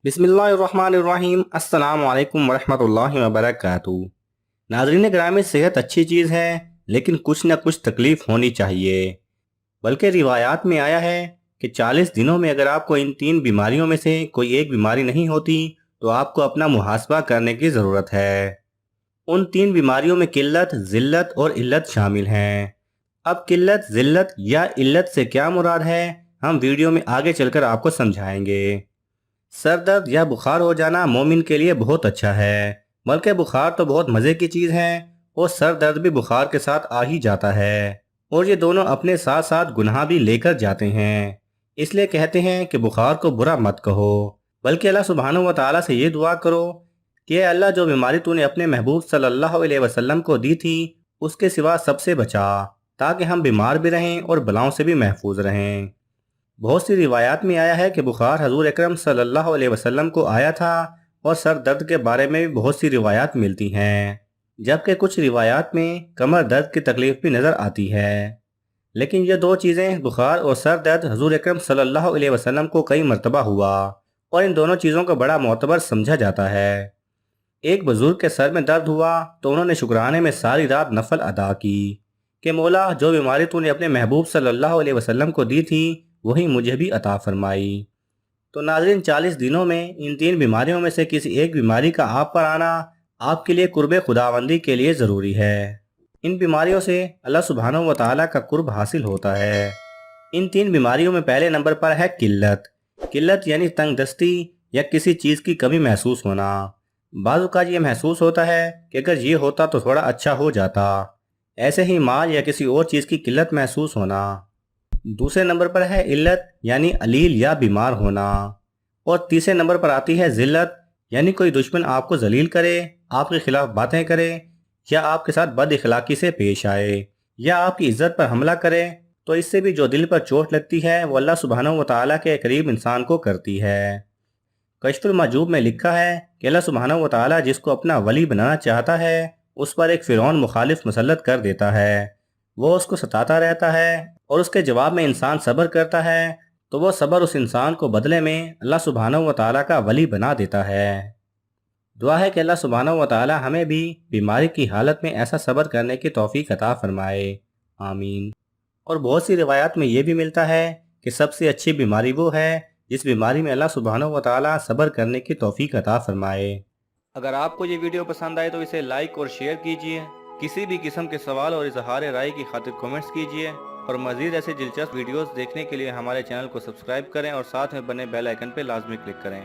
बिस्मिल्लाहिर्रहमानिर्रहीम अस्सलाम वालेकुम वरहमतुल्लाहि वबरकातुहू। नाज़रीन ग्रामी, सेहत अच्छी चीज़ है, लेकिन कुछ न कुछ तकलीफ़ होनी चाहिए। बल्कि रिवायात में आया है कि 40 दिनों में अगर आपको इन तीन बीमारियों में से कोई एक बीमारी नहीं होती तो आपको अपना मुहासबा करने की ज़रूरत है। उन तीन बीमारियों में किल्लत, ज़िल्लत और इल्लत शामिल हैं। अब किल्लत, ज़िल्लत या इल्लत से क्या मुराद है, हम वीडियो में आगे चलकर आपको समझाएंगे। सर दर्द या बुखार हो जाना मोमिन के लिए बहुत अच्छा है, बल्कि बुखार तो बहुत मज़े की चीज़ है और सर दर्द भी बुखार के साथ आ ही जाता है और ये दोनों अपने साथ साथ गुनाह भी लेकर जाते हैं। इसलिए कहते हैं कि बुखार को बुरा मत कहो, बल्कि अल्लाह सुब्हानहू व तआला से ये दुआ करो कि ए अल्लाह, जो बीमारी तूने अपने महबूब सल्लल्लाहु अलैहि वसल्लम को दी थी उसके सिवा सबसे बचा, ताकि हम बीमार भी रहें और बलाओं से भी महफूज रहें। बहुत सी रिवायात में आया है कि बुखार हजूर अकरम सल्लल्लाहु अलैहि वसल्लम को आया था और सर दर्द के बारे में भी बहुत सी रिवायात मिलती हैं, जबकि कुछ रिवायात में कमर दर्द की तकलीफ भी नज़र आती है। लेकिन ये दो चीज़ें, बुखार और सर दर्द, हजूर अकरम सल्लल्लाहु अलैहि वसल्लम को कई मरतबा हुआ और इन दोनों चीज़ों को बड़ा मोतबर समझा जाता है। एक बुजुर्ग के सर में दर्द हुआ तो उन्होंने शुक्राने में सारी रात नफल अदा की कि मौला, जो बीमारी तूने अपने महबूब सल्लल्लाहु अलैहि वसल्लम को दी थी वही मुझे भी अता फरमाई। तो नाज़रीन, 40 दिनों में इन तीन बीमारियों में से किसी एक बीमारी का आप पर आना आपके लिए कुर्ब खुदावंदी के लिए ज़रूरी है। इन बीमारियों से अल्लाह सुब्हानहू व तआला का कुर्ब हासिल होता है। इन तीन बीमारियों में पहले नंबर पर है किल्लत। किल्लत यानी तंगदस्ती या किसी चीज़ की कमी महसूस होना। बाज़ औक़ात ये महसूस होता है कि अगर ये होता तो थोड़ा अच्छा हो जाता। ऐसे ही माल या किसी और चीज़ की किल्लत महसूस होना। दूसरे नंबर पर है इल्लत यानी अलील या बीमार होना। और तीसरे नंबर पर आती है ज़िल्लत, यानी कोई दुश्मन आपको जलील करे, आपके खिलाफ बातें करे या आपके साथ बद इखलाकी से पेश आए या आपकी इज्जत पर हमला करे, तो इससे भी जो दिल पर चोट लगती है वो अल्लाह सुब्हानहू व तआला के करीब इंसान को करती है। कश्फुल मजूब में लिखा है कि अल्लाह सुब्हानहू व तआला जिसको अपना वली बनाना चाहता है उस पर एक फ़िरौन मुखालिफ मुसल्लत कर देता है। वो उसको सताता रहता है और उसके जवाब में इंसान सब्र करता है, तो वो सब्र उस इंसान को बदले में अल्लाह सुब्हानहू व तआला का वली बना देता है। दुआ है कि अल्लाह सुब्हानहू व तआला हमें भी बीमारी की हालत में ऐसा सब्र करने की तौफीक अता फरमाए, आमीन। और बहुत सी रिवायात में ये भी मिलता है कि सबसे अच्छी बीमारी वो है जिस बीमारी में अल्लाह सुब्हानहू व तआला सब्र करने की तौफीक अता फरमाए। अगर आपको ये वीडियो पसंद आए तो इसे लाइक और शेयर कीजिए। किसी भी किस्म के सवाल और इजहार राय की खातिर कमेंट्स कीजिए और मज़ीद ऐसे दिलचस्प वीडियोस देखने के लिए हमारे चैनल को सब्सक्राइब करें और साथ में बने बेल आइकन पर लाजमी क्लिक करें।